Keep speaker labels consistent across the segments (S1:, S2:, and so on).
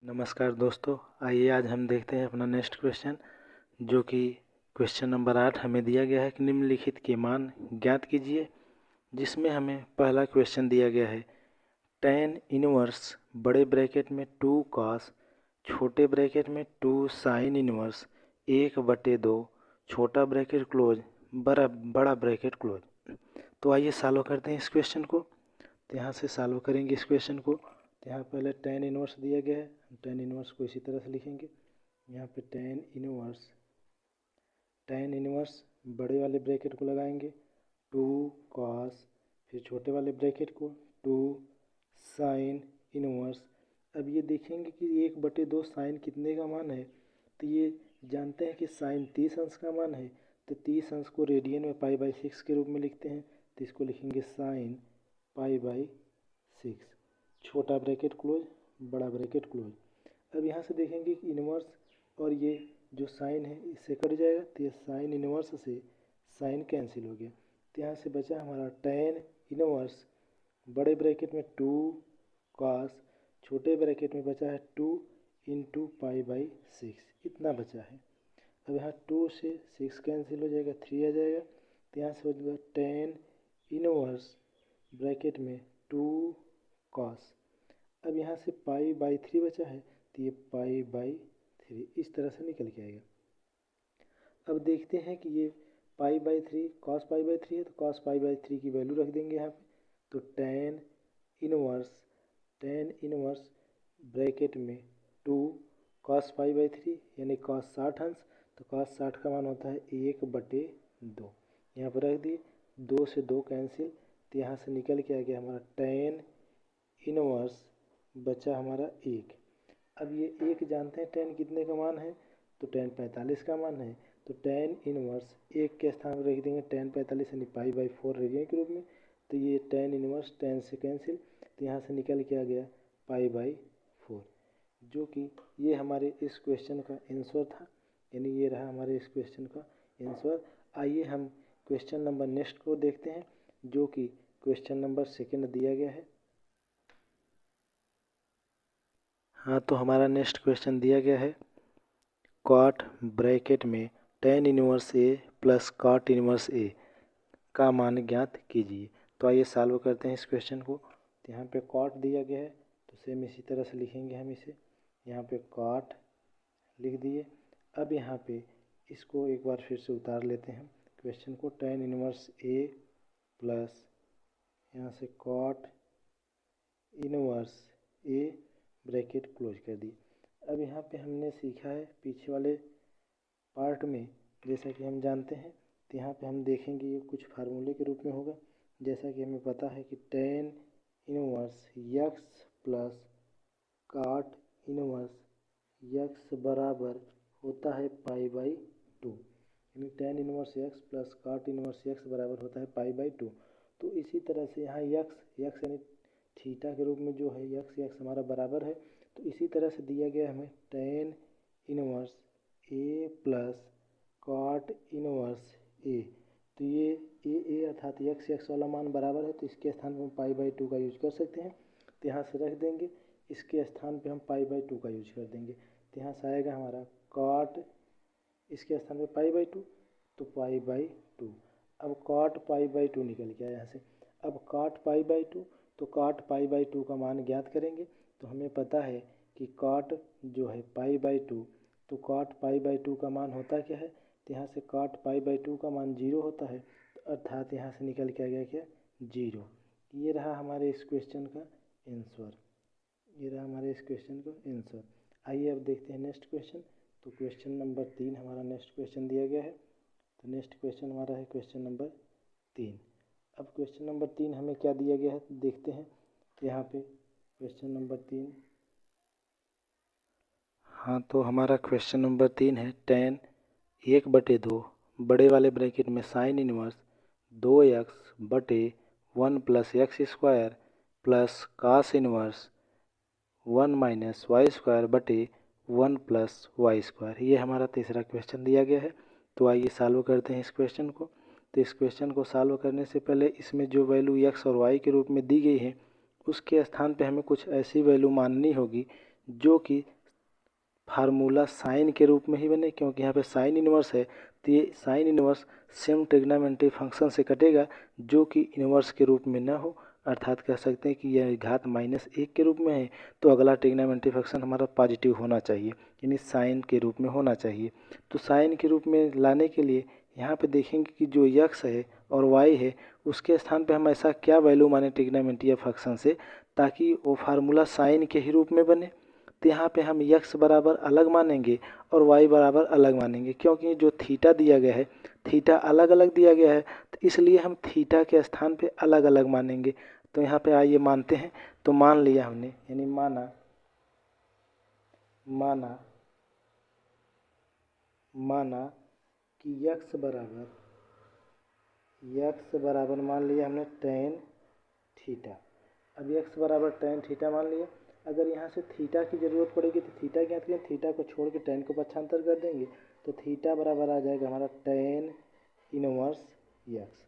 S1: नमस्कार दोस्तों, आइए आज हम देखते हैं अपना नेक्स्ट क्वेश्चन, जो कि क्वेश्चन नंबर 8 हमें दिया गया है कि निम्नलिखित के मान ज्ञात कीजिए। जिसमें हमें पहला क्वेश्चन दिया गया है tan इनवर्स बड़े ब्रैकेट में 2 cos छोटे ब्रैकेट में 2 sin इनवर्स 1/2 छोटा ब्रैकेट क्लोज बड़ा ब्रैकेट क्लोज। तो आइए सॉल्व करते हैं इस क्वेश्चन को। तो यहाँ से सॉल्व करेंगे इस क्वेश्चन को। तो यहाँ पहले tan इनवर्स दिया गया है, tan इनवर्स को इसी तरह से लिखेंगे। यहाँ पे tan इनवर्स बड़े वाले ब्रैकेट को लगाएंगे 2 cos, फिर छोटे वाले ब्रैकेट को 2 sin इनवर्स। अब ये देखेंगे कि 1/2 साइन कितने का मान है। तो ये जानते हैं कि साइन 30 अंश का मान है। तो 30 अंश को रेडियन में π/6 के रूप में लिखते हैं। तो इसको लिखेंगे साइन π/6, छोटा ब्रैकेट क्लोज बड़ा ब्रैकेट क्लोज। अब यहाँ से देखेंगे कि इनवर्स और ये जो साइन है इससे कट जाएगा, तो ये साइन इनवर्स से साइन कैंसिल हो गया। तो यहाँ से बचा हमारा tan इनवर्स बड़े ब्रैकेट में 2 cos, छोटे ब्रैकेट में बचा है 2 × π/6, इतना बचा है। अब यहाँ 2 से 6 कैंसिल हो जाएगा, 3 आ जाएगा। तो यहाँ से हो जाएगा tan इनवर्स ब्रैकेट में 2 cos। अब यहाँ से π/3 बचा है, तो ये π/3 इस तरह से निकल के आएगा। अब देखते हैं कि ये π/3 cos π/3 है, तो cos π/3 की वैल्यू रख देंगे यहाँ पे। तो tan इनवर्स ब्रैकेट में 2 cos π/3 यानी cos 60 अंश। तो cos 60 का मान होता है 1/2। यहाँ पर रख दिए, 2 से 2 कैंसिल। तो यहाँ से निकल के आ गया हमारा tan इनवर्स बचा हमारा 1। अब ये 1 जानते हैं tan कितने का मान है, तो tan 45 का मान है। तो tan इनवर्स 1 के स्थान पर रख देंगे tan 45 यानी π/4 रेडियन के रूप में। तो ये tan इनवर्स tan से कैंसिल, तो यहाँ से निकल के आ गया π/4, जो कि ये हमारे इस क्वेश्चन का आंसर था। यानी ये रहा हमारे इस क्वेश्चन का आंसर। आइए हम क्वेश्चन नंबर नेक्स्ट को देखते हैं, जो कि क्वेश्चन नंबर 2 दिया गया है। हाँ, तो हमारा नेक्स्ट क्वेश्चन दिया गया है cot ब्रैकेट में tan inverse A plus cot inverse A का मान ज्ञात कीजिए। तो आइए सॉल्व करते हैं इस क्वेश्चन को। तो यहाँ पे cot दिया गया है, तो सेम इसी तरह से लिखेंगे हम इसे। यहाँ पे cot लिख दिए। अब यहाँ पे इसको एक बार फिर से उतार लेते हैं क्वेश्चन को। tan इनवर्स A प्लस यहाँ से cot inverse A bracket close कर दी। अब यहाँ पे हमने सीखा है पीछे वाले पार्ट में, जैसा कि हम जानते हैं। तो यहाँ पे हम देखेंगे ये कुछ फार्मूले के रूप में होगा। जैसा कि हमें पता है कि tan inverse x plus cot inverse x बराबर होता है π/2, यानी tan inverse x plus cot inverse x बराबर होता है π/2। तो इसी तरह से यहाँ x यानी थीटा के रूप में जो है x हमारा बराबर है। तो इसी तरह से दिया गया हमें tan inverse A plus cot inverse A। तो ये A अर्थात x वाला मान बराबर है, तो इसके स्थान पर हम π/2 का यूज कर सकते हैं। तो यहाँ से रख देंगे, इसके स्थान पे हम π/2 का यूज कर देंगे। तो यहाँ से आएगा हमारा cot, इसके स्थान पे π/2, तो π/2। अब cot π/2 निकल गया यहाँ से। अब cot π/2, तो cot π/2 का मान ज्ञात करेंगे। तो हमें पता है कि cot जो है π/2, तो cot π/2 का मान होता क्या है। तो यहाँ से cot π/2 का मान 0 होता है, अर्थात यहाँ से निकल के आ गया क्या 0। ये रहा हमारे इस क्वेश्चन का आंसर। ये रहा हमारे इस क्वेश्चन का आंसर। आइए अब देखते हैं नेक्स्ट क्वेश्चन। तो क्वेश्चन नंबर 3 हमारा नेक्स्ट क्वेश्चन दिया गया है। तो नेक्स्ट क्वेश्चन हमारा है क्वेश्चन नंबर 3। अब क्वेश्चन नंबर 3 हमें क्या दिया गया है देखते हैं। यहाँ पे क्वेश्चन नंबर 3, हाँ, तो हमारा क्वेश्चन नंबर 3 है tan 1/2 बड़े वाले ब्रैकेट में sine inverse 2x/1 plus x² plus cos inverse 1 - y² plus y²। ये हमारा तीसरा क्वेश्चन दिया गया है। तो आइए सॉल्व करते हैं इस क्वेश्चन को। तो इस क्वेश्चन को सॉल्व करने से पहले इसमें जो वैल्यू x और y के रूप में दी गई है, उसके स्थान पे हमें कुछ ऐसी वैल्यू माननी होगी जो कि फार्मूला साइन के रूप में ही बने, क्योंकि यहाँ पे साइन इनवर्स है, तो ये sine inverse same trigonometry function से कटेगा जो कि इनवर्स के रूप में न हो, अर्थात कह सकते हैं कि यह घात -1 के रूप में है, तो अगला ट्रिग्नोमेट्री फंक्शन हमारा पॉजिटिव होना चाहिए, यानी साइन के रूप में होना चाहिए। तो साइन के रूप में लाने के लिए यहाँ पे देखेंगे कि जो यक्स है और वाई है उसके स्थान पे हम ऐसा क्या वैल्यू माने ट्रिग्नोमेट्री फंक्शन से, ताकि वो फार्मूला साइन के ही रूप में बने। तो यहाँ पे हम यक्स बराबर अलग मानेंगे और वाई बराबर अलग मानेंगे, क्योंकि जो थीटा दिया गया है, थीटा अलग अलग दिया गया है, तो इसलिए हम थीटा के स्थान पे अलग अलग मानेंगे। तो यहाँ पे आइए मानते हैं। तो मान लिया हमने, यानी माना कि यक्स बराबर मान लिया हमने tan थीटा। अब यक्स बराबर tan थीटा मान लिया। अगर यहाँ से थीटा की ज़रूरत पड़ेगी तो थीटा ज्ञात करें, थीटा को छोड़ के tan को पक्षांतर कर देंगे, तो थीटा बराबर आ जाएगा हमारा tan इनवर्स यक्स।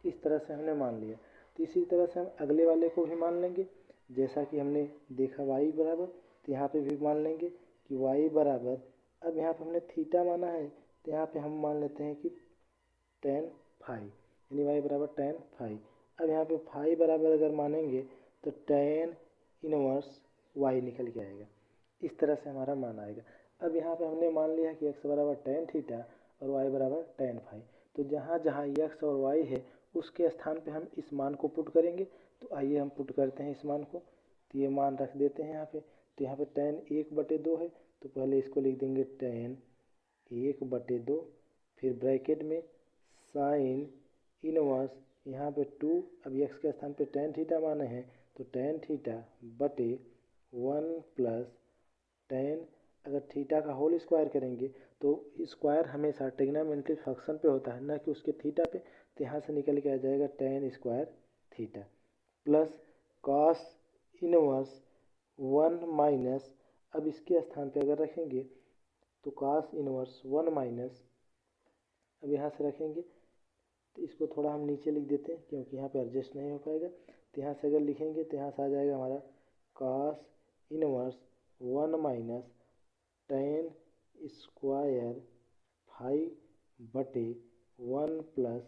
S1: इस तरह से हमने मान लिया। तो इसी तरह से हम अगले वाले को भी मान लेंगे, जैसा कि हमने देखा y बराबर, तो यहाँ पे भी मान लेंगे कि y बराबर, अब यहाँ पे हमने थीटा माना है तो यहाँ पे हम मान लेते हैं कि tan फाई, यानी y बराबर tan फाई। अब यहाँ पे फाई बराबर अगर मानेंगे तो tan इनवर्स y निकल के आएगा। इस तरह से हमारा मान आएगा। अब यहाँ पे हमने मान लिया कि x बराबर tan थीटा और y बराबर tan फाई, तो जहाँ जहाँ x और y है उसके स्थान पे हम इस मान को पुट करेंगे। तो आइए हम पुट करते हैं इस मान को। तो ये मान रख देते हैं यहाँ पे। तो यहाँ पे tan 1/2 है, तो पहले इसको लिख देंगे tan 1/2, फिर ब्रैकेट में साइन इनवर्स यहाँ पे 2, अब x के स्थान पे tan थीटा माने हैं तो tan थीटा बटे 1 प्लस tan, अगर थीटा का होल स्क्वायर करेंगे तो स्क्वायर हमेशा ट्रिग्नोमेट्री फंक्शन पे होता है, ना कि उसके थीटा पे। तो यहाँ से निकल के आ जाएगा tan square theta plus cos inverse 1 minus, अब इसके स्थान पे अगर रखेंगे तो कॉस इनवर्स 1 माइनस, अब यहाँ से रखेंगे तो इसको थोड़ा हम नीचे लिख देते हैं क्योंकि यहाँ पे एडजस्ट नहीं हो पाएगा। तो यहाँ से अगर लिखेंगे तो यहाँ से आ जाएगा हमारा cos inverse 1 minus tan square phi बटे 1 प्लस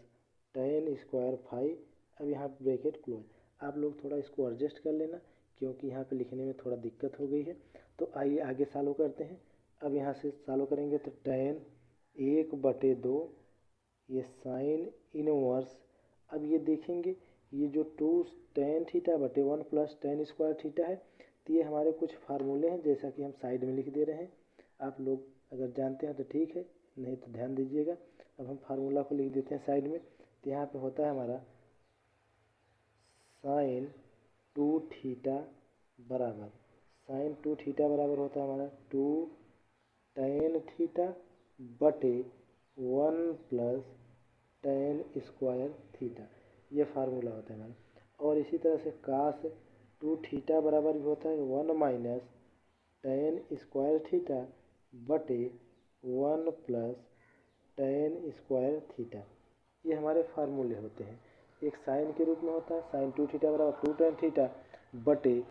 S1: tan स्क्वायर फाई। अब यहाँ ब्रैकेट क्लोज। आप लोग थोड़ा इसको एडजस्ट कर लेना क्योंकि यहाँ पे लिखने में थोड़ा दिक्कत हो गई है। तो आइए आगे सॉल्व करते हैं। अब यहाँ से सॉल्व करेंगे तो tan 1/2 ये साइन इनवर्स, अब ये देखेंगे ये जो 2 tan थीटा बटे 1 प्लस tan स्क्वायर थीटा है, तो ये हमारे कुछ फार्मूले हैं जैसा कि हम साइड में लिख दे रहे हैं। आप लोग अगर जानते हैं तो ठीक है, नहीं तो ध्यान दीजिएगा। अब हम फार्मूला को लिख देते हैं साइड में। तो यहाँ पे होता है हमारा साइन 2 थीटा बराबर, साइन 2 थीटा बराबर होता है हमारा 2 tan थीटा बटे 1 प्लस tan स्क्वायर थीटा, ये फार्मूला होता है हमारा। और इसी तरह से कास 2 थीटा बराबर भी होता है 1 माइनस tan स्क्वायर थीटा बटे 1 प्लस tan स्क्वायर थीटा, ये हमारे फार्मूले होते हैं। एक साइन के रूप में होता है साइन 2 थीटा बराबर 2 tan थीटा बटे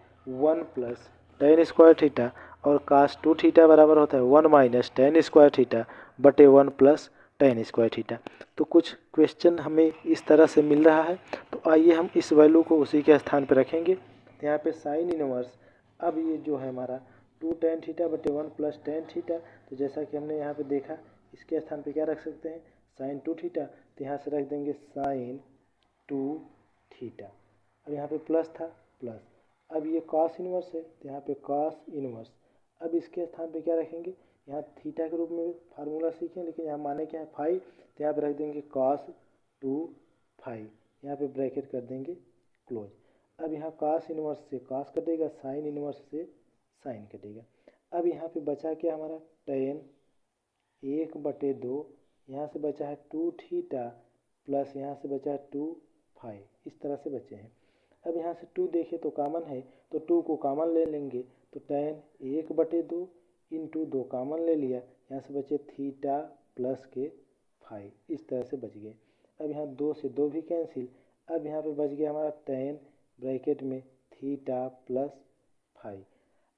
S1: 1 प्लस tan स्क्वायर थीटा, और कास 2 थीटा बराबर होता है 1 माइनस tan स्क्वायर थीटा बटे 1 प्लस tan स्क्वायर थीटा। तो कुछ क्वेश्चन हमें इस तरह से मिल रहा है। तो आइए हम इस वैल्यू को उसी के स्थान पर रखेंगे। तो यहाँ पे साइन इनवर्स, अब ये जो है हमारा 2 tan थीटा बटे 1 प्लस tan थीटा, तो जैसा कि हमने यहाँ पे देखा इसके स्थान पे क्या रख सकते हैं साइन 2 थीटा, तो यहाँ से रख देंगे साइन 2 थीटा। अब यहाँ पे प्लस था प्लस, अब ये कॉस इनवर्स है तो यहाँ पे कॉस इनवर्स, अब इसके स्थान पे क्या रखेंगे, यहाँ थीटा के रूप में फार्मूला सीखें लेकिन यहाँ माने क्या है फाई, तो यहाँ पे रख देंगे कॉस 2 फाई, यहाँ पे ब्रैकेट कर देंगे क्लोज। अब यहाँ कॉस इनवर्स से कॉस कटेगा, साइन इनवर्स से साइन कटेगा। अब यहाँ पे बचा क्या हमारा tan 1/2, यहाँ से बचा है 2 थीटा प्लस यहाँ से बचा है 2 फाई, इस तरह से बचे हैं। अब यहाँ से 2 देखें तो कॉमन है तो 2 को कॉमन ले लेंगे, तो tan 1/2 इंटू 2 कॉमन ले लिया, यहाँ से बचे थीटा प्लस के फाई, इस तरह से बच गए। अब यहाँ 2 से 2 भी कैंसिल, अब यहाँ पे बच गया हमारा tan ब्रैकेट में थीटा प्लस फाई।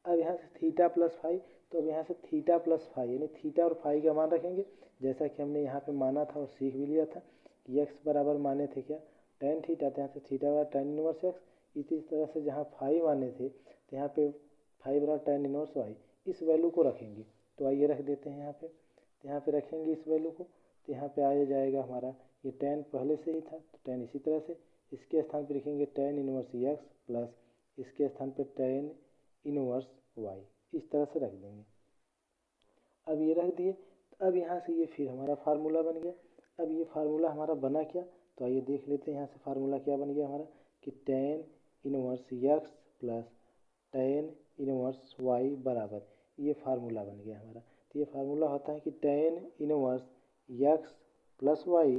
S1: अब यहाँ से थीटा प्लस फाई, तो अब यहाँ से थीटा प्लस फाई यानी थीटा और फाई का मान रखेंगे, जैसा कि हमने यहाँ पे माना था और सीख भी लिया था कि एक्स बराबर माने थे क्या, टेन थीटा, तो यहाँ से थीटा बराबर टेन इनवर्स एक्स। इसी तरह से जहाँ फाई माने थे तो यहाँ पे फाई बराबर टेन इनवर्स वाई, इस वैल्यू को रखेंगे। तो आइए रख देते हैं यहाँ पे, तो यहाँ पे रखेंगे इस वैल्यू को, तो यहाँ पे आ जाएगा हमारा ये टेन पहले से ही था तो टेन इसी तरह से, इसके स्थान पे लिखेंगे टेन इनवर्स एक्स प्लस इसके स्थान पे टेन इनवर्स वाई, इस तरह से रख देंगे। अब ये रख दिए, तो अब यहाँ से ये फिर हमारा फार्मूला बन गया। अब ये फार्मूला हमारा बना क्या, तो आइए देख लेते हैं यहाँ से फार्मूला क्या बन गया हमारा कि tan inverse x plus tan inverse y बराबर, ये फार्मूला बन गया हमारा। तो ये फार्मूला होता है कि tan inverse x plus y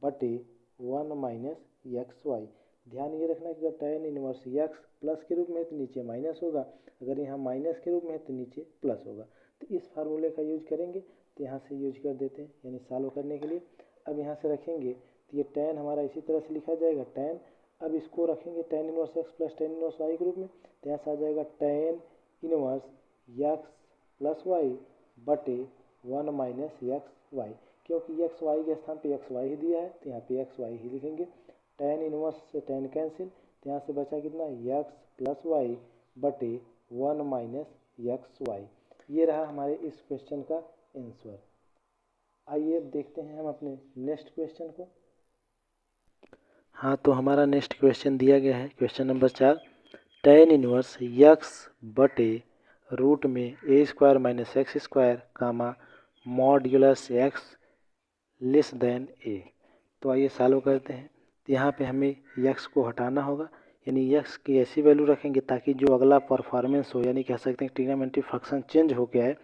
S1: बटे वन माइनस एक्स वाई। ध्यान ये रखना कि अगर टेन इनवर्स एक्स प्लस के रूप में है तो नीचे माइनस होगा, अगर यहाँ माइनस के रूप में है तो नीचे प्लस होगा। तो इस फार्मूले का यूज करेंगे, तो यहाँ से यूज कर देते हैं यानी सॉल्व करने के लिए। अब यहाँ से रखेंगे तो ये टेन हमारा इसी तरह से लिखा जाएगा टेन, अब इसको रखेंगे tan inverse x plus tan inverse y के रूप में, तो यहाँ से आ जाएगा tan inverse x plus y बटे वन माइनस एक्स वाई, क्योंकि एक्स वाई के स्थान पे एक्स वाई ही दिया है तो यहाँ पे एक्स वाई ही लिखेंगे। टेन इनवर्स से टेन कैंसिल, तो यहाँ से बचा कितना एक्स प्लस वाई बटे वन माइनस एक्स वाई। ये रहा हमारे इस क्वेश्चन का आंसर। आइए अब देखते हैं हम अपने नेक्स्ट क्वेश्चन को। हाँ, तो हमारा नेक्स्ट क्वेश्चन दिया गया है question number 4, ten inverse x बटे रूट में ए स्क्वायर माइनस एक्स स्क्वायर कामा मॉड्यूलस एक्स लेस देन ए। तो आइए सॉल्व करते हैं। तो यहाँ पे हमें एक्स को हटाना होगा, यानी एक्स की ऐसी वैल्यू रखेंगे ताकि जो अगला परफॉर्मेंस हो, यानी कह सकते हैं ट्रिग्नोमेट्री फंक्शन चेंज होके आए,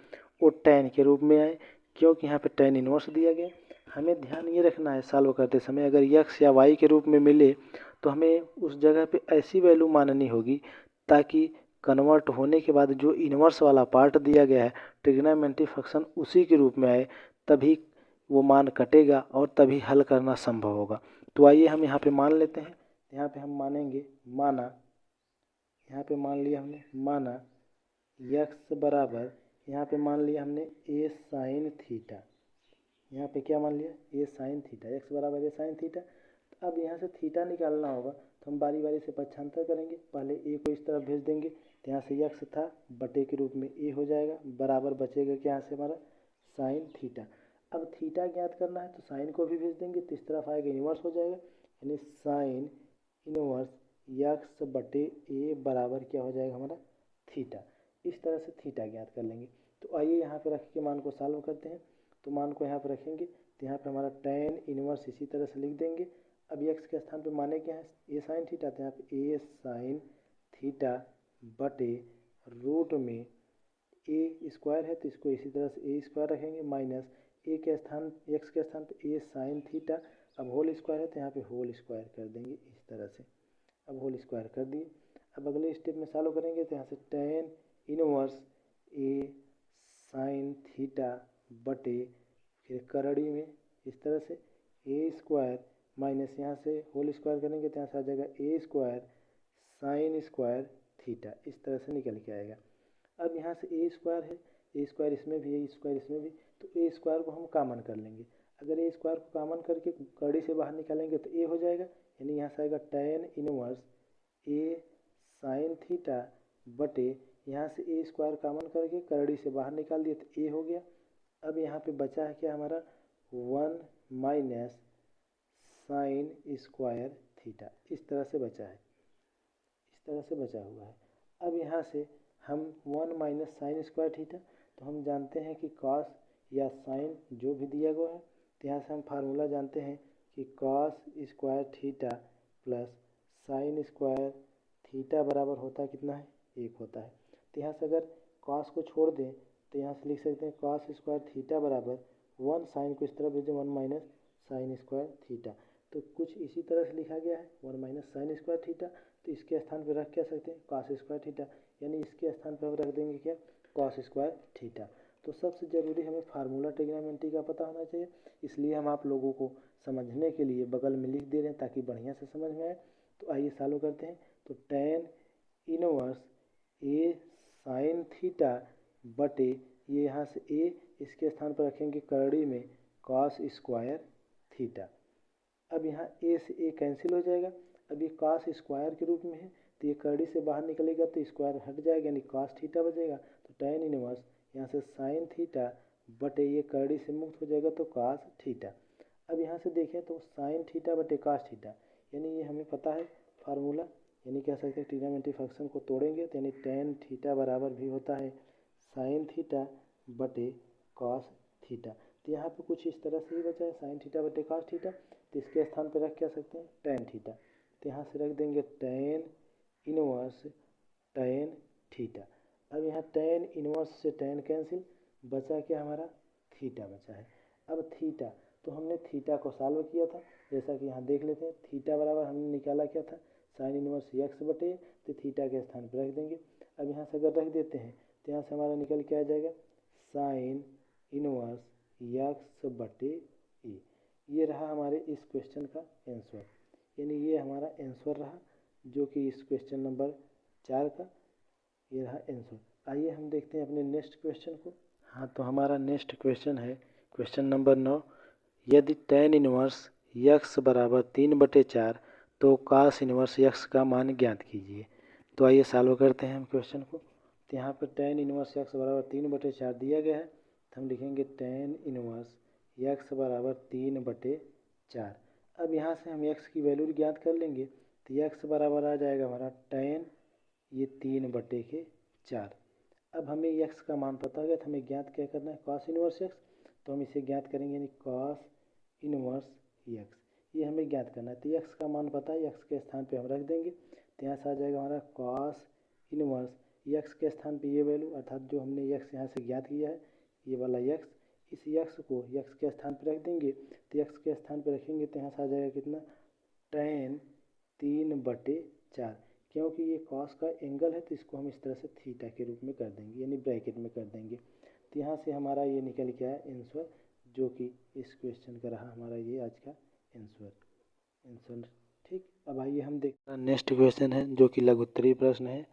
S1: वो टेन के रूप में आए, क्योंकि यहाँ पे टेन इनवर्स दिया गया। हमें ध्यान ये रखना है सॉल्व करते समय अगर एक्स या वाई के रूप में मिले तो हमें उस जगह पे ऐसी वैल्यू माननी होगी ताकि कन्वर्ट होने के बाद जो इनवर्स वाला पार्ट दिया गया है ट्रिग्नोमेट्री फंक्शन उसी के रूप में आए, तभी वो मान कटेगा और तभी हल करना संभव होगा। तो आइए हम यहाँ पे मान लेते हैं, यहाँ पे हम मानेंगे, माना, यहाँ पे मान लिया हमने, माना एक्स बराबर, यहाँ पे मान लिया हमने ए साइन थीटा, यहाँ पे क्या मान लिया ए साइन थीटा, एक्स बराबर ए साइन थीटा। तो अब यहाँ से थीटा निकालना होगा तो हम बारी बारी से पक्षांतर करेंगे, पहले ए को इस तरफ भेज देंगे तो यहाँ से एक्स था बटे के रूप में ए हो जाएगा, बराबर बचेगा क्या यहाँ से हमारा साइन थीटा। अब थीटा ज्ञात करना है तो साइन को भी भेज देंगे तो इस तरफ आएगा इन्वर्स हो जाएगा, यानी साइन इन्वर्स एक्स बटे ए बराबर क्या हो जाएगा हमारा थीटा। इस तरह से थीटा ज्ञात कर लेंगे। तो आइए यहाँ पे रख के मान को सॉल्व करते हैं। तो मान को यहाँ पे रखेंगे तो यहाँ पे हमारा टेन इन्वर्स इसी तरह से लिख देंगे। अब एक्स के स्थान पे माने क्या है ए साइन थीटा, तो यहाँ पे ए साइन थीटा बटे रूट में ए स्क्वायर है तो इसको इसी तरह से ए स्क्वायर रखेंगे माइनस ए के स्थान एक्स के स्थान पे ए साइन थीटा, अब होल स्क्वायर है तो यहाँ पे होल स्क्वायर कर देंगे इस तरह से। अब होल स्क्वायर कर दिए, अब अगले स्टेप में सॉल्व करेंगे तो यहाँ से टेन इनवर्स ए साइन थीटा बटे फिर करड़ी में इस तरह से ए स्क्वायर माइनस यहाँ से होल स्क्वायर करेंगे तो यहाँ से आ जाएगा ए स्क्वायर साइन स्क्वायर थीटा, इस तरह से निकल के आएगा। अब यहाँ से ए स्क्वायर है, ए स्क्वायर इसमें भी है, ए स्क्वायर इसमें भी, तो ए स्क्वायर को हम कॉमन कर लेंगे। अगर ए स्क्वायर को कॉमन करके कड़ी से बाहर निकालेंगे तो ए हो जाएगा, यानी यहाँ से आएगा टेन इनवर्स ए साइन थीटा बटे यहाँ से ए स्क्वायर कॉमन करके करड़ी से बाहर निकाल दिए तो ए हो गया। अब यहाँ पे बचा है क्या हमारा one minus sine square theta, इस तरह से बचा है, इस तरह से बचा हुआ है। अब यहाँ से हम one minus sine square theta, तो हम जानते हैं कि कॉस या साइन जो भी दिया गया है, तो यहाँ से हम फार्मूला जानते हैं कि cos square theta plus sine square theta बराबर होता है कितना है एक होता है। तो यहाँ से अगर कॉस को छोड़ दें तो यहाँ से लिख सकते हैं कॉस स्क्वायर थीटा बराबर वन, साइन को इस तरफ भेजें one minus sine square theta, तो कुछ इसी तरह से लिखा गया है one minus sine square theta. तो इसके स्थान पर रख क्या सकते हैं कॉस स्क्वायर थीटा, यानी इसके स्थान पर हम रख देंगे क्या कॉस स्क्वायर थीटा। तो सबसे ज़रूरी हमें फार्मूला ट्रिग्नोमेट्री का पता होना चाहिए, इसलिए हम आप लोगों को समझने के लिए बगल में लिख दे रहे हैं ताकि बढ़िया से समझ में आए। तो आइए सॉल्व करते हैं। तो टेन इनवर्स ए साइन थीटा बटे ये यहाँ से ए, इसके स्थान पर रखेंगे करड़ी में कॉस स्क्वायर थीटा। अब यहाँ ए से ए कैंसिल हो जाएगा। अब ये कॉस स्क्वायर के रूप में है तो ये करड़ी से बाहर निकलेगा तो स्क्वायर हट जाएगा यानी कॉस थीटा बचेगा। तो tan इनवर्स यहाँ से साइन थीटा बटे ये करड़ी से मुक्त हो जाएगा तो कॉस थीटा। अब यहाँ से देखें तो साइन थीटा बटे कॉस थीटा यानी ये हमें पता है फार्मूला, यानी कह सकते हैं ट्रिग्नोमेट्री फंक्शन को तोड़ेंगे तो यानी tan थीटा बराबर भी होता है साइन थीटा बटे कॉस थीटा। तो यहाँ पे कुछ इस तरह से ही बचा है साइन थीटा बटे कॉस थीटा, तो इसके स्थान पे रख क्या सकते हैं tan थीटा। तो यहाँ से रख देंगे tan इनवर्स tan थीटा। अब यहाँ tan इनवर्स से tan कैंसिल, बचा क्या हमारा थीटा बचा है। अब थीटा तो हमने थीटा को सॉल्व किया था, जैसा कि यहाँ देख लेते हैं। थीटा बराबर हमने निकाला क्या था साइन इनवर्स x बटे, तो थीटा के स्थान पर रख देंगे। अब यहाँ से अगर रख देते हैं तो यहाँ से हमारा निकल के आ जाएगा साइन इनवर्स x बटे ए। ये रहा हमारे इस क्वेश्चन का आंसर, यानी ये हमारा आंसर रहा जो कि इस क्वेश्चन नंबर 4 का ये रहा आंसर। आइए हम देखते हैं अपने नेक्स्ट क्वेश्चन को। हाँ, तो हमारा नेक्स्ट क्वेश्चन है क्वेश्चन नंबर 9। यदि tan इनवर्स x बराबर 3/4 तो cos इनवर्स x का मान ज्ञात कीजिए। तो आइए सॉल्व करते हैं हम क्वेश्चन को। तो यहाँ पर tan इनवर्स x बराबर 3/4 दिया गया है, तो हम लिखेंगे tan इनवर्स x बराबर 3/4। अब यहाँ से हम x की वैल्यू ज्ञात कर लेंगे तो x बराबर आ जाएगा हमारा tan ये 3/4। अब हमें x का मान पता हो गया तो हमें ज्ञात क्या करना है cos इनवर्स x, तो हम इसे ज्ञात करेंगे यानी cos इनवर्स x, ये हमें ज्ञात करना है। तो x का मान पता है, x के स्थान पे हम रख देंगे तो यहाँ से आ जाएगा हमारा cos इनवर्स x के स्थान पे ये वैल्यू, अर्थात जो हमने x यहाँ से ज्ञात किया है ये वाला x, इस x को x के स्थान पे रख देंगे। तो x के स्थान पे रखेंगे तो यहाँ से आ जाएगा कितना tan 3/4, क्योंकि ये cos का एंगल है तो इसको हम इस तरह से थीटा के रूप में कर देंगे यानी ब्रैकेट में कर देंगे। तो यहाँ से हमारा ये निकल के आया आंसर, जो कि इस क्वेश्चन का रहा हमारा ये आज का आंसर। ठीक, अब आइए हम देखते हैं नेक्स्ट क्वेश्चन है जो कि लघु उत्तरीय प्रश्न है।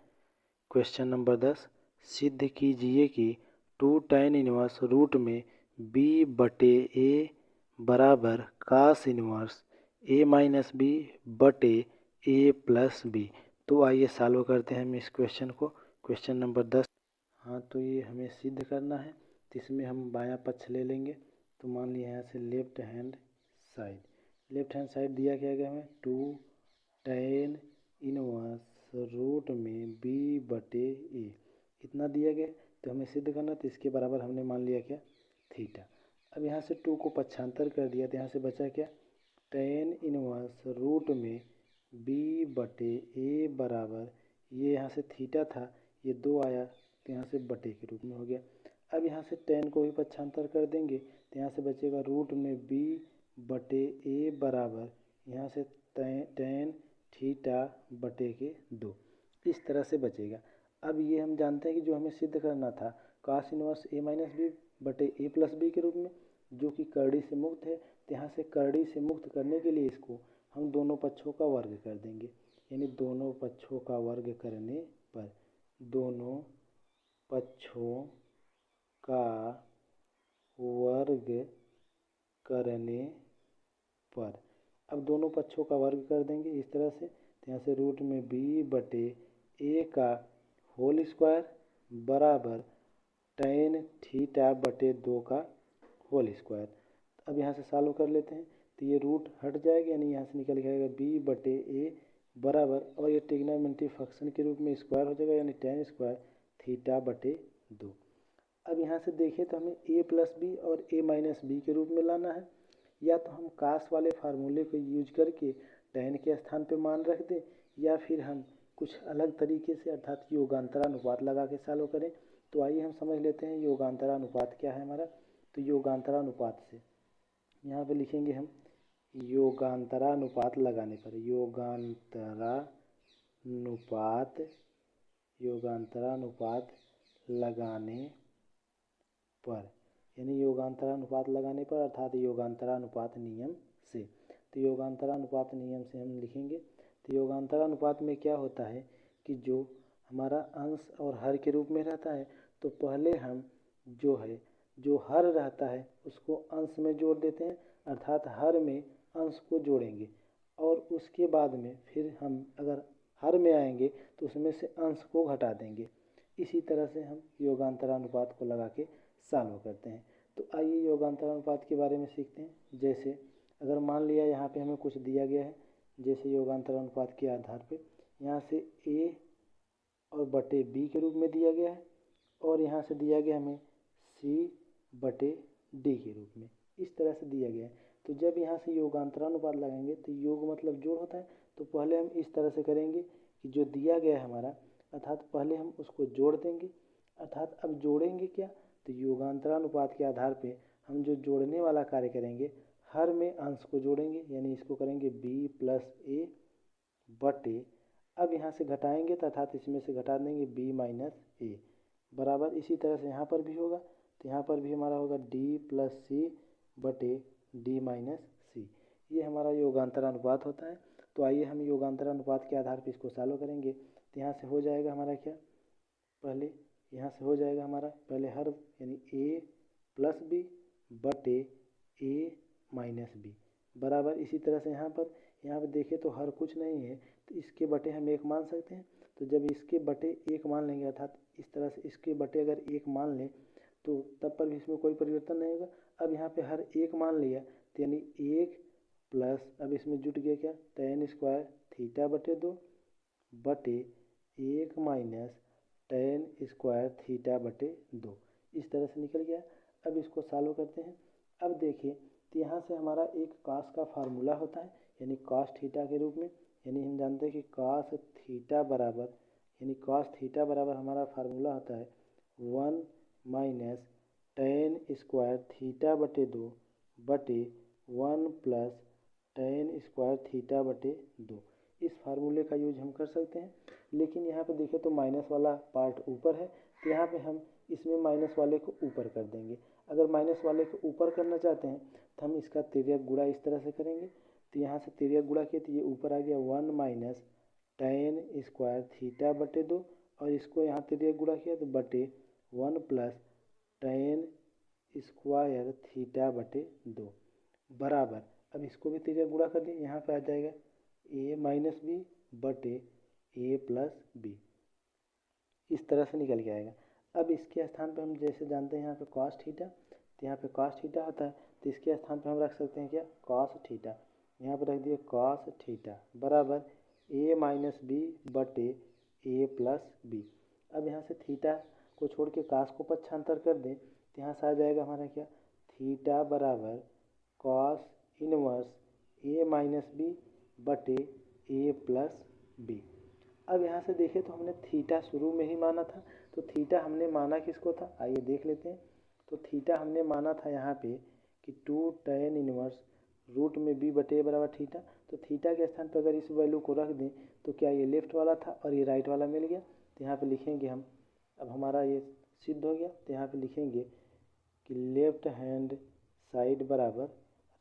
S1: क्वेश्चन नंबर 10, सिद्ध कीजिए कि 2 tan इनवर्स रूट में b/a बराबर cos इनवर्स a-b बटे a+b। तो आइए सॉल्व करते हैं हम इस क्वेश्चन को। Question number 10। हाँ, तो ये हमें सिद्ध करना है, तो इसमें हम बायां पक्ष ले लेंगे। तो मान लिया यहाँ से लेफ्ट हैंड साइड दिया क्या गया हमें 2 tan इनवर्स रूट में b/a इतना दिया गया। तो हमें सिद्ध करना, तो इसके बराबर हमने मान लिया क्या थीटा। अब यहाँ से 2 को पक्षांतर कर दिया तो यहाँ से बचा क्या tan इनवर्स रूट में b/a बराबर ये यहाँ से थीटा था, ये 2 आया तो यहाँ से बटे के रूप में हो गया। अब यहाँ से tan को भी पक्षांतर कर देंगे तो यहाँ से बचेगा रूट में b/a बराबर यहाँ से tan थीटा बटे के 2, इस तरह से बचेगा। अब ये हम जानते हैं कि जो हमें सिद्ध करना था cos इनवर्स a-b बटे a+b के रूप में, जो कि करड़ी से मुक्त है। तो यहाँ से करड़ी से मुक्त करने के लिए इसको हम दोनों पक्षों का वर्ग कर देंगे, यानी दोनों पक्षों का वर्ग करने पर, दोनों पक्षों का वर्ग करने पर, अब दोनों पक्षों का वर्ग कर देंगे इस तरह से। तो यहाँ से रूट में b/a का होल स्क्वायर बराबर tan थीटा बटे 2 का होल स्क्वायर। अब यहाँ से सॉल्व कर लेते हैं तो ये रूट हट जाएगा, यानी यहाँ से निकल के आएगा b/a बराबर, और ये ट्रिग्नोमेट्री फंक्शन के रूप में स्क्वायर हो जाएगा यानी tan स्क्वायर थीटा बटे 2। अब यहाँ से देखें तो हमें a+b और a-b के रूप में लाना है, या तो हम कास वाले फार्मूले को यूज करके tan के स्थान पे मान रख दें, या फिर हम कुछ अलग तरीके से अर्थात योगांतरानुपात लगा के सॉल्व करें। तो आइए हम समझ लेते हैं योगांतरानुपात क्या है हमारा। तो योगांतरानुपात से यहाँ पे लिखेंगे हम योगांतरानुपात लगाने पर, योगांतरानुपात लगाने पर, यानी योगांतरानुपात लगाने पर अर्थात योगांतरानुपात नियम से। तो योगांतरानुपात नियम से हम लिखेंगे। तो योगांतरानुपात में क्या होता है कि जो हमारा अंश और हर के रूप में रहता है, तो पहले हम जो हर रहता है उसको अंश में जोड़ देते हैं, अर्थात हर में अंश को जोड़ेंगे, और उसके बाद में फिर हम अगर हर में आएंगे तो उसमें से अंश को घटा देंगे। इसी तरह से हम योगांतरानुपात को लगा के सॉल्व करते हैं। तो आइए योगांतरानुपात के बारे में सीखते हैं। जैसे अगर मान लिया यहाँ पे हमें कुछ दिया गया है, जैसे योगांतरानुपात के आधार पे यहाँ से a और बटे b के रूप में दिया गया है, और यहाँ से दिया गया हमें c बटे d के रूप में, इस तरह से दिया गया है। तो जब यहाँ से योगांतरानुपात लगाएंगे तो योग मतलब जोड़ होता है, तो पहले हम इस तरह से करेंगे कि जो दिया गया है हमारा, अर्थात पहले हम उसको जोड़ देंगे, अर्थात अब जोड़ेंगे क्या, तो योगांतरानुपात के आधार पे हम जो जोड़ने वाला कार्य करेंगे, हर में अंश को जोड़ेंगे, यानी इसको करेंगे b प्लस a बटे, अब यहाँ से घटाएंगे तो अर्थात इसमें से घटा देंगे b माइनस a बराबर। इसी तरह से यहाँ पर भी होगा, तो यहाँ पर भी हमारा होगा d प्लस c बटे d माइनस c, ये हमारा योगांतरानुपात होता है। तो आइए हम योगांतरानुपात के आधार पर इसको सॉल्व करेंगे। तो यहाँ से हो जाएगा हमारा क्या, पहले यहाँ से हो जाएगा हमारा पहले हर यानी a प्लस b बटे a माइनस b बराबर। इसी तरह से यहाँ पर देखें तो हर कुछ नहीं है, तो इसके बटे हम एक मान सकते हैं। तो जब इसके बटे एक मान लेंगे, अर्थात इस तरह से इसके बटे अगर एक मान लें तो तब पर भी इसमें कोई परिवर्तन नहीं होगा। अब यहाँ पे हर एक मान लिया, तो यानी एक प्लस, अब इसमें जुट गया क्या, tan स्क्वायर थीटा बटे 2 बटे एक माइनस tan स्क्वायर थीटा बटे 2, इस तरह से निकल गया। अब इसको सॉल्व करते हैं। अब देखिए तो यहाँ से हमारा एक cos का फार्मूला होता है, यानी cos थीटा के रूप में, यानी हम जानते हैं कि cos थीटा बराबर, यानी cos थीटा बराबर हमारा फार्मूला होता है 1 माइनस tan स्क्वायर थीटा बटे 2 बटे 1 प्लस tan स्क्वायर थीटा बटे 2। इस फार्मूले का यूज हम कर सकते हैं, लेकिन यहाँ पे देखें तो माइनस वाला पार्ट ऊपर है, तो यहाँ पे हम इसमें माइनस वाले को ऊपर कर देंगे। अगर माइनस वाले को ऊपर करना चाहते हैं तो हम इसका तिर्यक गुणा इस तरह से करेंगे। तो यहाँ से तिर्यक गुणा किया तो ये ऊपर आ गया 1 माइनस tan स्क्वायर थीटा बटे 2, और इसको यहाँ तिर्यक गुणा किया तो बटे 1 प्लस tan स्क्वायर थीटा बटे 2 बराबर। अब इसको भी तिर्यक गुणा कर दिए, यहाँ पे आ जाएगा a माइनस बी बटे a प्लस बी, इस तरह से निकल के आएगा। अब इसके स्थान पे हम जैसे जानते हैं यहाँ पे cos थीटा, तो यहाँ पे cos थीटा होता है, तो इसके स्थान पे हम रख सकते हैं क्या, cos थीटा, यहाँ पे रख दिए cos थीटा बराबर a माइनस बी बटे a प्लस बी। अब यहाँ से थीटा को छोड़ के cos को पक्षांतर कर दें, तो यहाँ से आ जाएगा हमारा क्या, थीटा बराबर cos inverse a minus b बटे a प्लस बी। अब यहाँ से देखें तो हमने थीटा शुरू में ही माना था, तो थीटा हमने माना किसको था, आइए देख लेते हैं। तो थीटा हमने माना था यहाँ पे कि 2 tan इनवर्स रूट में b बटे a बराबर थीटा। तो थीटा के स्थान पर अगर इस वैल्यू को रख दें तो क्या ये लेफ्ट वाला था और ये राइट वाला मिल गया, तो यहाँ पे लिखेंगे हम, अब हमारा ये सिद्ध हो गया। तो यहाँ पे लिखेंगे कि लेफ्ट हैंड साइड बराबर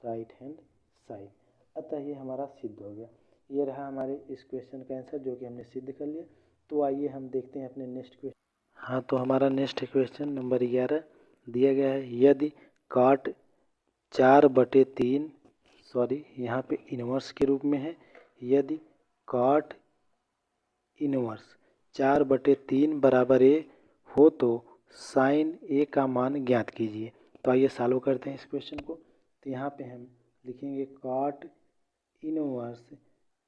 S1: राइट हैंड साइड, अतः ये हमारा सिद्ध हो गया। ये रहा हमारे इस क्वेश्चन का आंसर, जो कि हमने सिद्ध कर लिया। तो आइए हम देखते हैं अपने नेक्स्ट क्वेश्चन। हाँ, तो हमारा नेक्स्ट क्वेश्चन नंबर 11 दिया गया है, यदि cot 4/3, सॉरी यहाँ पे इनवर्स के रूप में है, यदि cot इनवर्स 4/3 बराबर a हो तो साइन a का मान ज्ञात कीजिए। तो आइए सॉल्व करते हैं इस क्वेश्चन को। तो यहाँ पे हम लिखेंगे cot इनवर्स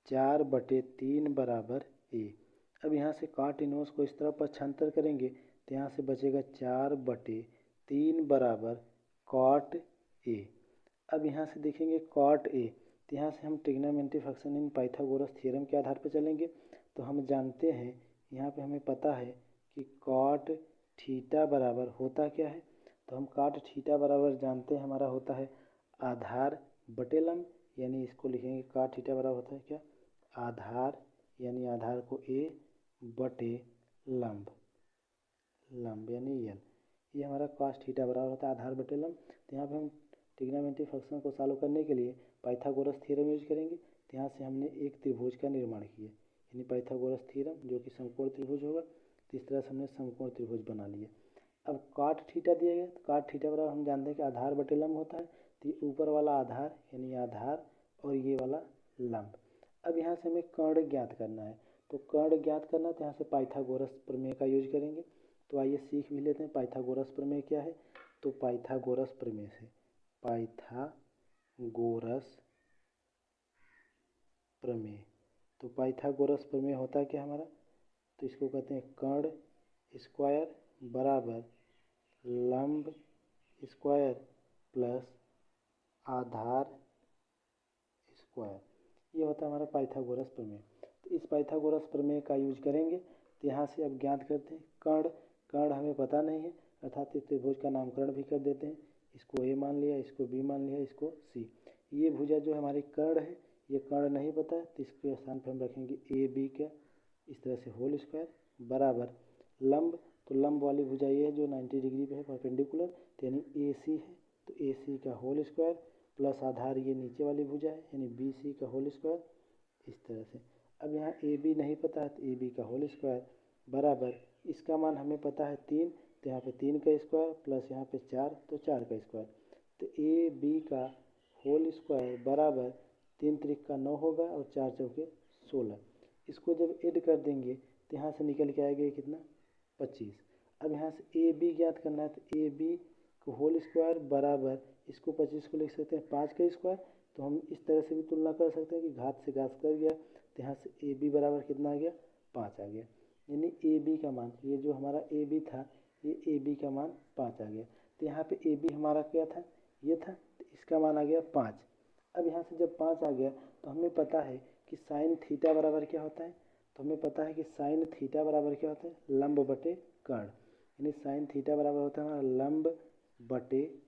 S1: 4/3 बराबर a। अब यहाँ से cot इनवर्स को इस तरफ पक्षांतर करेंगे तो यहाँ से बचेगा 4/3 बराबर cot a। अब यहाँ से देखेंगे cot a, तो यहाँ से हम trigonometry function in Pythagoras theorem के आधार पर चलेंगे। तो हम जानते हैं, यहाँ पे हमें पता है कि cot थीटा बराबर होता क्या है। तो हम cot थीटा बराबर जानते हैं, हमारा होता है आधार बटे लंब, यानी इसको लिखेंगे cot थीटा बराबर होता है क्या, आधार, यानी आधार को a बटे लंब, लंब यानी l, ये हमारा cos थीटा बराबर होता है आधार बटे लंब। तो यहाँ पे हम ट्रिग्नोमेट्री फंक्शन को सॉल्व करने के लिए पाइथागोरस थ्योरम यूज करेंगे। तो यहाँ से हमने एक त्रिभुज का निर्माण किया, यानी पाइथागोरस थ्योरम, जो कि समकोण त्रिभुज होगा। तो इस तरह से हमने समकोण त्रिभुज बना लिया। अब कॉट थीटा दिया गया, तो कॉट थीटा बराबर हम जानते हैं कि आधार बटे लंब होता है। तो ये ऊपर वाला आधार यानी आधार और ये वाला लंब। अब यहाँ से हमें कर्ण ज्ञात करना है। तो कर्ण ज्ञात करना है तो यहाँ से पाइथागोरस प्रमेय का यूज करेंगे। तो आइए सीख भी लेते हैं पाइथागोरस प्रमेय क्या है। तो पाइथागोरस प्रमेय से पाइथागोरस प्रमेय, तो पाइथागोरस प्रमेय होता है क्या हमारा, तो इसको कहते हैं कर्ण स्क्वायर बराबर लंब स्क्वायर प्लस आधार स्क्वायर, ये होता है हमारा पाइथागोरस प्रमेय। तो इस पाइथागोरस प्रमेय का यूज करेंगे। तो यहाँ से अब ज्ञात करते हैं कर्ण, कर्ण हमें पता नहीं है, अर्थात इस त्रिभुज का नामकरण भी कर देते हैं। इसको ए मान लिया, इसको बी मान लिया, इसको सी। ये भुजा जो हमारी कर्ण है, ये कर्ण नहीं पता है, तो इसके स्थान पर हम रखेंगे ए बी का इस तरह से होल स्क्वायर बराबर लंब। तो लंब वाली भुजा ये है जो 90 डिग्री पे है परपेंडिकुलर, तो यानी ए सी है, तो ए सी का होल स्क्वायर प्लस आधार ये नीचे वाली भुजा है यानी बी सी का होल स्क्वायर, इस तरह से। अब यहाँ ए बी नहीं पता है, तो ए बी का होल स्क्वायर बराबर इसका मान हमें पता है 3, तो यहाँ पे 3 का स्क्वायर प्लस यहाँ पे 4, तो 4 का स्क्वायर। तो ए बी का होल स्क्वायर बराबर 3 त्रिक का 9 होगा और 4 चौके 16। इसको जब ऐड कर देंगे तो यहाँ से निकल के आएगा कितना 25। अब यहाँ से ए बी ज्ञात करना है, तो ए बी को होल स्क्वायर बराबर इसको 25 को लिख सकते हैं 5 का स्क्वायर। तो हम इस तरह से भी तुलना कर सकते हैं कि घात से घात कर गया, तो यहाँ से ए बी बराबर कितना आ गया 5 आ गया। यानी ए बी का मान, ये जो हमारा ए बी था, ये ए बी का मान 5 आ गया। तो यहाँ पे ए बी हमारा क्या था, ये था, तो इसका मान आ गया 5। अब यहाँ से जब 5 आ गया तो हमें पता है कि साइन थीटा बराबर क्या होता है। तो हमें पता है कि साइन थीटा बराबर क्या होता है, लंब बटे कर्ण, यानी साइन थीटा बराबर होता है हमारा लंब बटे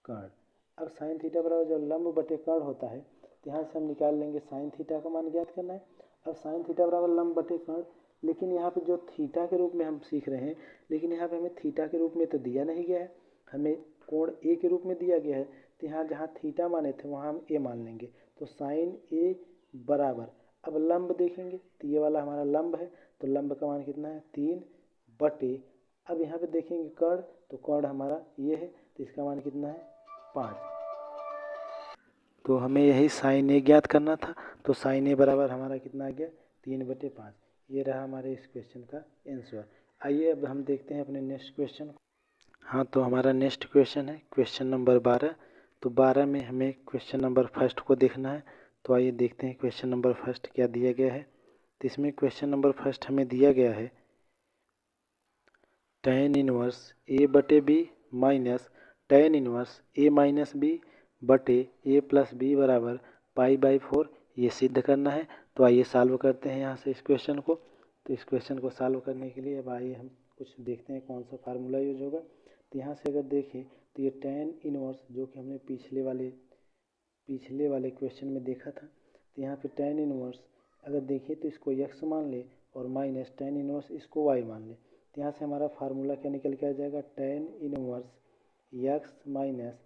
S1: कर्ण। अब साइन थीटा बराबर जब लंब बटे कर्ण होता है, तो यहाँ से हम निकाल लेंगे साइन थीटा का मान ज्ञात करना है। अब साइन थीटा बराबर लंब बटे कर्ण, लेकिन यहाँ पे जो थीटा के रूप में हम सीख रहे हैं, लेकिन यहाँ पे हमें थीटा के रूप में तो दिया नहीं गया है, हमें कोण ए के रूप में दिया गया है। तो यहाँ जहाँ थीटा माने थे वहाँ हम ए मान लेंगे। तो साइन ए बराबर, अब लंब देखेंगे तो ये वाला हमारा लंब है, तो लंब का मान कितना है 3 बटे, अब यहाँ पे देखेंगे कर्ण, तो कर्ण हमारा ये है, तो इसका मान कितना है 5। तो हमें यही साइन ए ज्ञात करना था। तो साइन ए बराबर हमारा कितना आ गया 3 बटे 5। ये रहा हमारे इस क्वेश्चन का आंसर। आइए अब हम देखते हैं अपने नेक्स्ट क्वेश्चन। हाँ, तो हमारा नेक्स्ट क्वेश्चन है क्वेश्चन नंबर 12। तो 12 में हमें क्वेश्चन नंबर फर्स्ट को देखना है। तो आइए देखते हैं क्वेश्चन नंबर फर्स्ट क्या दिया गया है। तो इसमें क्वेश्चन नंबर फर्स्ट हमें दिया गया है tan इनवर्स ए बटे बी माइनस tan इनवर्स ए माइनस बी बटे ए प्लस बी बराबर π/4, ये सिद्ध करना है। तो आइए सॉल्व करते हैं यहाँ से इस क्वेश्चन को। तो इस क्वेश्चन को सॉल्व करने के लिए अब आइए हम कुछ देखते हैं कौन सा फार्मूला यूज होगा। तो यहाँ से अगर देखें तो ये tan इनवर्स जो कि हमने पिछले वाले क्वेश्चन में देखा था, तो यहाँ पे tan इनवर्स अगर देखिए तो इसको x मान ले और माइनस tan इनवर्स इसको y मान ले। तो यहाँ से हमारा फार्मूला क्या निकल के आ जाएगा, tan inverse x minus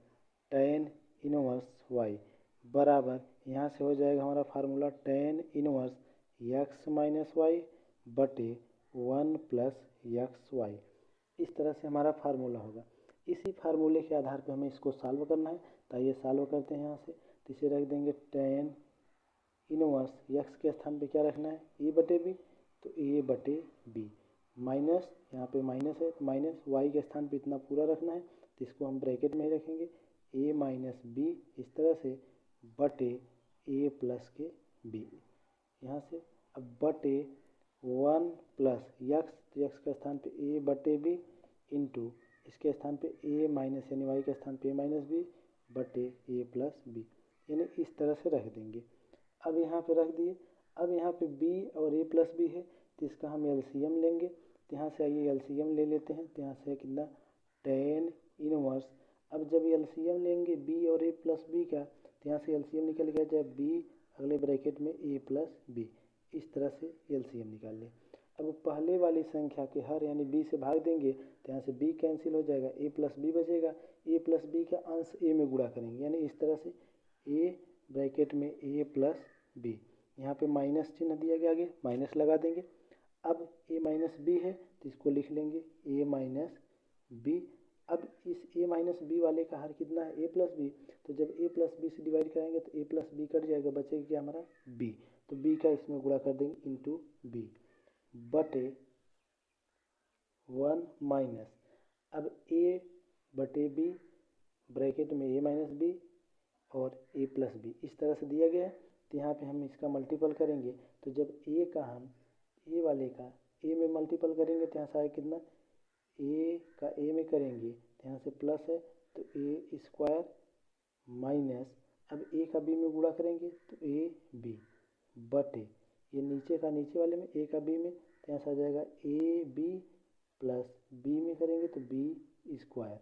S1: tan inverse y बराबर, यहाँ से हो जाएगा हमारा formula tan inverse x minus y बटे 1 प्लस XY। इस तरह से हमारा फार्मूला होगा। इसी फार्मूले के आधार पर हमें इसको सॉल्व करना है। तो आइए सॉल्व करते हैं यहाँ से। तो इसे रख देंगे tan इनवर्स x के स्थान पे क्या रखना है a बटे बी, तो a बटे बी माइनस, यहाँ पे माइनस है तो माइनस y के स्थान पे इतना पूरा रखना है, तो इसको हम ब्रैकेट में ही रखेंगे a माइनस बी इस तरह से बटे a प्लस के b यहाँ से। अब बटे 1 प्लस x, तो x के स्थान पे a बटे बी इंटू इसके स्थान पे a माइनस यानी y के स्थान पे a माइनस बी बटे a प्लस बी, यानी इस तरह से रख देंगे। अब यहाँ पे रख दिए। अब यहाँ पे b और a प्लस बी है, तो इसका हम एलसीएम लेंगे। तो यहाँ से आइए एलसीएम ले लेते हैं। तो यहाँ से कितना tan इनवर्स, अब जब एलसीएम लेंगे b और a प्लस बी का, तो यहाँ से एलसीएम निकल गया जब b अगले ब्रैकेट में a प्लस बी, इस तरह से एलसीएम निकाल लें। अब पहले वाली संख्या के हर यानी b से भाग देंगे, तो यहाँ से b कैंसिल हो जाएगा, a प्लस बी बचेगा। a प्लस बी का अंश a में गुणा करेंगे, यानी इस तरह से a ब्रैकेट में a प्लस बी, यहाँ पे माइनस चिन्ह दिया गया, आगे माइनस लगा देंगे। अब a माइनस बी है तो इसको लिख लेंगे a माइनस बी। अब इस a माइनस बी वाले का हर कितना है, a प्लस बी, तो जब a प्लस बी से डिवाइड कराएंगे तो a प्लस बी कट जाएगा, बचेगा क्या हमारा b, तो b का इसमें गुणा कर देंगे इंटू b बटे 1 माइनस, अब a बटे b ब्रैकेट में a माइनस बी और a प्लस बी इस तरह से दिया गया है। तो यहाँ पे हम इसका मल्टीपल करेंगे, तो जब a का हम a वाले का a में मल्टीपल करेंगे तो यहाँ से आएगा कितना, a का a में करेंगे तो यहाँ से प्लस है तो a स्क्वायर माइनस, अब a का b में गुणा करेंगे तो a b बटे ये नीचे का नीचे वाले में a का b में, तो यहाँ से आ जाएगा a b प्लस b में करेंगे तो b स्क्वायर,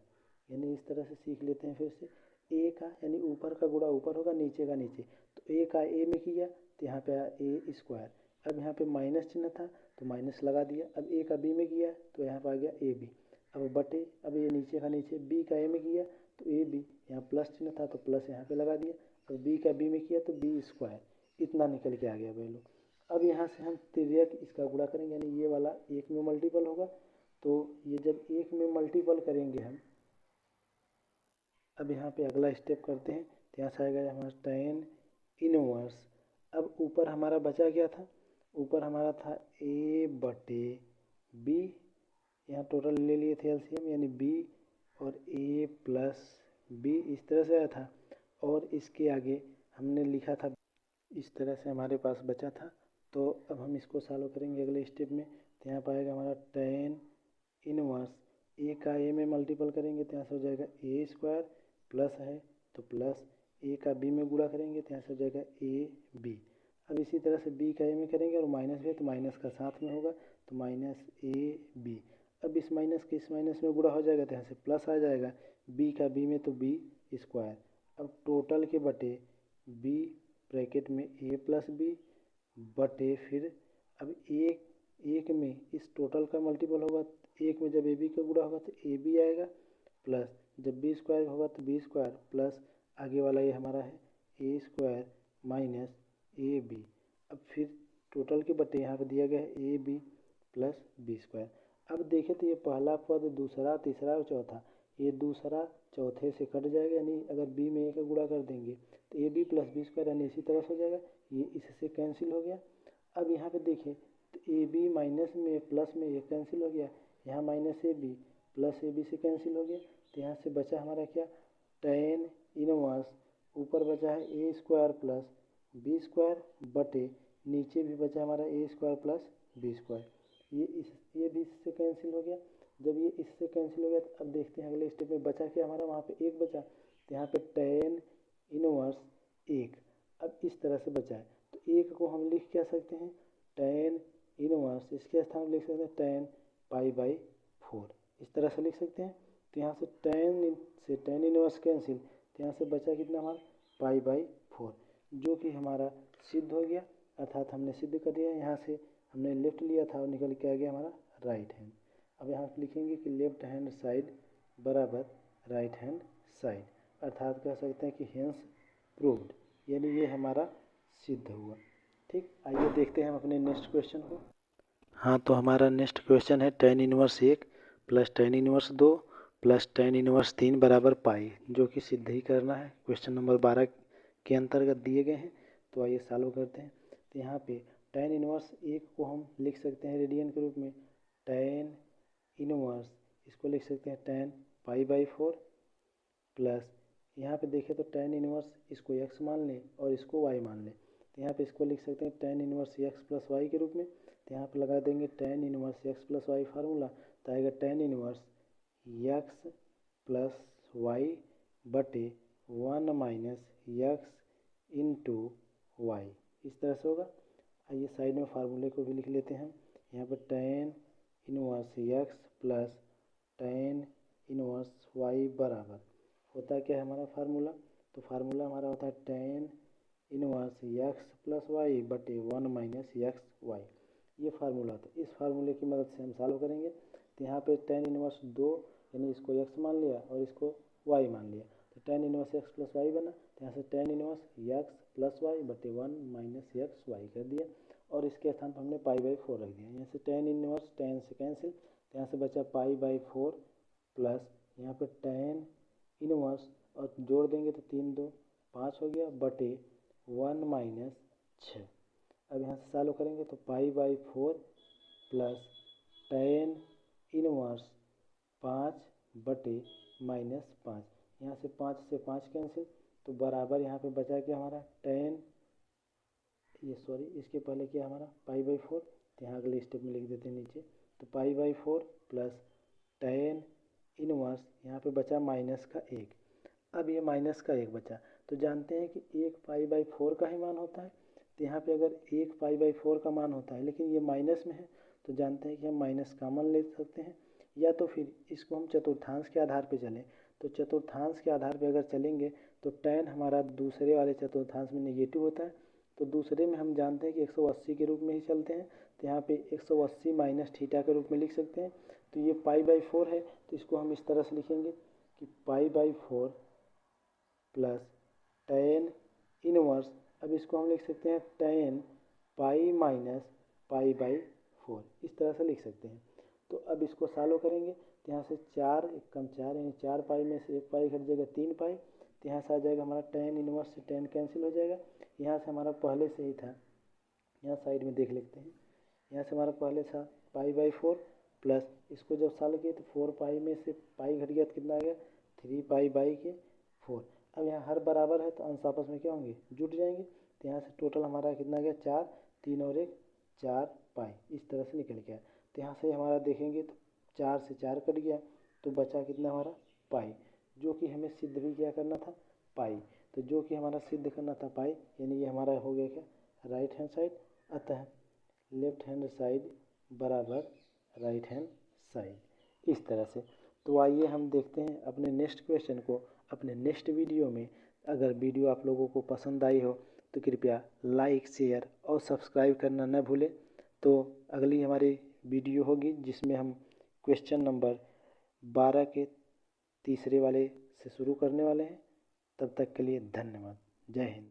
S1: यानी इस तरह से सीख लेते हैं। फिर से a का यानी ऊपर का गुणा ऊपर होगा, नीचे का नीचे, तो a का a में किया तो यहाँ पे आया a स्क्वायर। अब यहाँ पे माइनस चिन्ह था तो माइनस लगा दिया, अब a का b में किया तो यहाँ पे आ गया a b, अब बटे, अब ये नीचे का नीचे b का a में किया तो a b, यहाँ प्लस चिन्ह था तो प्लस यहाँ पे लगा दिया, अब b का b में किया तो b स्क्वायर, इतना निकल के आ गया वैल्यू। अब यहाँ से हम तिर्यक इसका गुणा करेंगे, यानी ये वाला एक में मल्टीपल होगा, तो ये जब एक में मल्टीपल करेंगे हम, अब यहाँ पे अगला स्टेप करते हैं, तो यहाँ से आएगा हमारा tan इनवर्स। अब ऊपर हमारा बचा क्या था, ऊपर हमारा था a बटे b, यहाँ टोटल ले लिए थे एलसीएम यानी b और a प्लस b इस तरह से आया था, और इसके आगे हमने लिखा था इस तरह से हमारे पास बचा था। तो अब हम इसको सॉल्व करेंगे अगले स्टेप में, तो यहाँ पाएगा हमारा tan इनवर्स, a का a में मल्टीपल करेंगे तो यहाँ से हो जाएगा a स्क्वायर, प्लस है तो प्लस, a का b में गुणा करेंगे तो यहाँ से हो जाएगा a b। अब इसी तरह से b का a में करेंगे और माइनस भी है तो माइनस का साथ में होगा तो माइनस a b। अब इस माइनस के इस माइनस में गुणा हो जाएगा तो यहाँ से प्लस आ जाएगा, b का b में तो b स्क्वायर, अब टोटल के बटे b ब्रैकेट में a प्लस बी बटे, फिर अब एक में इस टोटल का मल्टीपल होगा, एक में जब ए बी का गुणा होगा तो ए बी आएगा, प्लस जब बी स्क्वायर होगा तो बी स्क्वायर, प्लस आगे वाला ये हमारा है ए स्क्वायर माइनस ए बी। अब फिर टोटल के बटे यहाँ पे दिया गया है a b plus b square. अब देखें तो ये पहला पद, दूसरा, तीसरा और चौथा, ये दूसरा चौथे से कट जाएगा, यानी अगर बी में ए का गुणा कर देंगे तो a b plus b square यानी इसी तरह से हो जाएगा, ये इससे कैंसिल हो गया। अब यहाँ पे देखें तो ए बी माइनस में प्लस में ये कैंसिल हो गया, यहाँ minus a b plus a b से कैंसिल हो गया, तो यहाँ से बचा हमारा क्या, tan इनवर्स, ऊपर बचा है ए स्क्वायर प्लस बी स्क्वायर बटे, नीचे भी बचा हमारा ए स्क्वायर प्लस बी स्क्वायर, ये भी इससे कैंसिल हो गया। जब ये इससे कैंसिल हो गया तो अब देखते हैं अगले स्टेप में बचा क्या हमारा, वहाँ पे एक बचा तो यहाँ पे tan इनवर्स एक, अब इस तरह से बचा है तो एक को हम लिख क्या सकते हैं, tan इनवर्स, इसके स्थान में लिख सकते हैं tan पाई बाई 4, इस तरह से लिख सकते हैं। तो यहाँ से tan इनवर्स कैंसिल, तो यहाँ से बचा कितना हमारा पाई बाई 4, जो कि हमारा सिद्ध हो गया, अर्थात हमने सिद्ध कर दिया। यहाँ से हमने लेफ्ट लिया था और निकल के आ गया हमारा राइट हैंड। अब यहाँ पे लिखेंगे कि लेफ्ट हैंड साइड बराबर राइट हैंड साइड, अर्थात कह सकते हैं कि हेंस प्रूव्ड, यानी ये हमारा सिद्ध हुआ। ठीक, आइए देखते हैं हम अपने नेक्स्ट क्वेश्चन को। हाँ, तो हमारा नेक्स्ट क्वेश्चन है tan inverse 1 plus tan inverse 2 plus tan inverse 3 बराबर पाई, जो कि सिद्ध ही करना है। क्वेश्चन नंबर 12 के अंतर्गत दिए गए हैं, तो आइए सॉल्व करते हैं। तो यहाँ पे tan इनवर्स 1 को हम लिख सकते हैं रेडियन के रूप में, tan इनवर्स इसको लिख सकते हैं tan पाई बाई 4 प्लस, यहाँ पे देखें तो tan इनवर्स इसको x मान लें और इसको y मान लें, तो यहाँ पे इसको लिख सकते हैं tan inverse x plus y के रूप में। तो यहाँ पे लगा देंगे tan inverse x plus y formula, तो आएगा tan inverse x plus y बटे 1 माइनस x इंटू वाई, इस तरह से होगा। आइए साइड में फार्मूले को भी लिख लेते हैं। यहाँ पर tan inverse x plus tan inverse y बराबर होता है क्या है हमारा फार्मूला, तो फार्मूला हमारा होता है tan inverse x plus y बटे 1 माइनस एक्स वाई, ये फार्मूला था। इस फार्मूले की मदद से हम सॉल्व करेंगे। तो यहाँ पे tan इनवर्स 2 यानी इसको x मान लिया और इसको y मान लिया, तो tan inverse x plus y बना, तो यहाँ से tan inverse x plus y बटे 1 माइनस एक्स वाई कर दिया और इसके स्थान पर हमने π/4 रख दिया। यहाँ से tan इनवर्स tan से कैंसिल, तो यहाँ से बचा π/4 प्लस यहाँ पे tan इनवर्स और जोड़ देंगे तो 3 2 5 हो गया बटे 1 माइनस 6। अब यहाँ से सॉल्व करेंगे तो π/4 प्लस tan इनवर्स 5 बटे माइनस 5, यहाँ से 5 से 5 कैंसिल, तो बराबर यहाँ पे बचा क्या हमारा इसके पहले क्या हमारा π/4, तो यहाँ अगले स्टेप में लिख देते हैं नीचे, तो π/4 प्लस tan इनवर्स यहाँ पे बचा माइनस का 1। अब ये माइनस का 1 बचा, तो जानते हैं कि 1 π/4 का ही मान होता है, तो यहाँ पे अगर 1 π/4 का मान होता है लेकिन ये माइनस में है, तो जानते हैं कि हम माइनस कॉमन ले सकते हैं, या तो फिर इसको हम चतुर्थांश के आधार पे चलें, तो चतुर्थांश के आधार पे अगर चलेंगे तो tan हमारा दूसरे वाले चतुर्थांश में नेगेटिव होता है, तो दूसरे में हम जानते हैं कि 180 के रूप में ही चलते हैं, तो यहाँ पे 180 माइनस थीटा के रूप में लिख सकते हैं। तो ये π/4 है, तो इसको हम इस तरह से लिखेंगे कि π/4 प्लस tan इनवर्स, अब इसको हम लिख सकते हैं tan पाई माइनस π/4, इस तरह से लिख सकते हैं। तो अब इसको सॉल्व करेंगे, तो यहाँ से 4 कम 4 यानी 4 पाई में से 1 पाई घट जाएगा 3 पाई, तो यहाँ से आ जाएगा हमारा tan इनवर्स से tan कैंसिल हो जाएगा। यहाँ से हमारा पहले से ही था, यहाँ साइड में देख लेते हैं, यहाँ से हमारा पहले था π/4 प्लस इसको जब सॉल्व किए तो 4 पाई में से पाई घट गया तो कितना आ गया 3 π/4। अब यहाँ हर बराबर है तो अंश आपस में क्या होंगे जुट जाएंगे, तो यहाँ से टोटल हमारा कितना गया 4, 3 और 1 4 पाई, इस तरह से निकल गया। तो यहाँ से हमारा देखेंगे तो 4 से 4 कट गया, तो बचा कितना हमारा पाई, जो कि हमें सिद्ध भी क्या करना था पाई, तो जो कि हमारा सिद्ध करना था पाई, यानी ये हमारा हो गया क्या राइट हैंड साइड, अतः लेफ्ट हैंड साइड बराबर राइट हैंड साइड, इस तरह से। तो आइए हम देखते हैं अपने नेक्स्ट क्वेश्चन को अपने नेक्स्ट वीडियो में। अगर वीडियो आप लोगों को पसंद आई हो तो कृपया लाइक शेयर और सब्सक्राइब करना न भूलें। तो अगली हमारी वीडियो होगी जिसमें हम क्वेश्चन नंबर 12 के तीसरे वाले से शुरू करने वाले हैं। तब तक के लिए धन्यवाद। जय हिंद।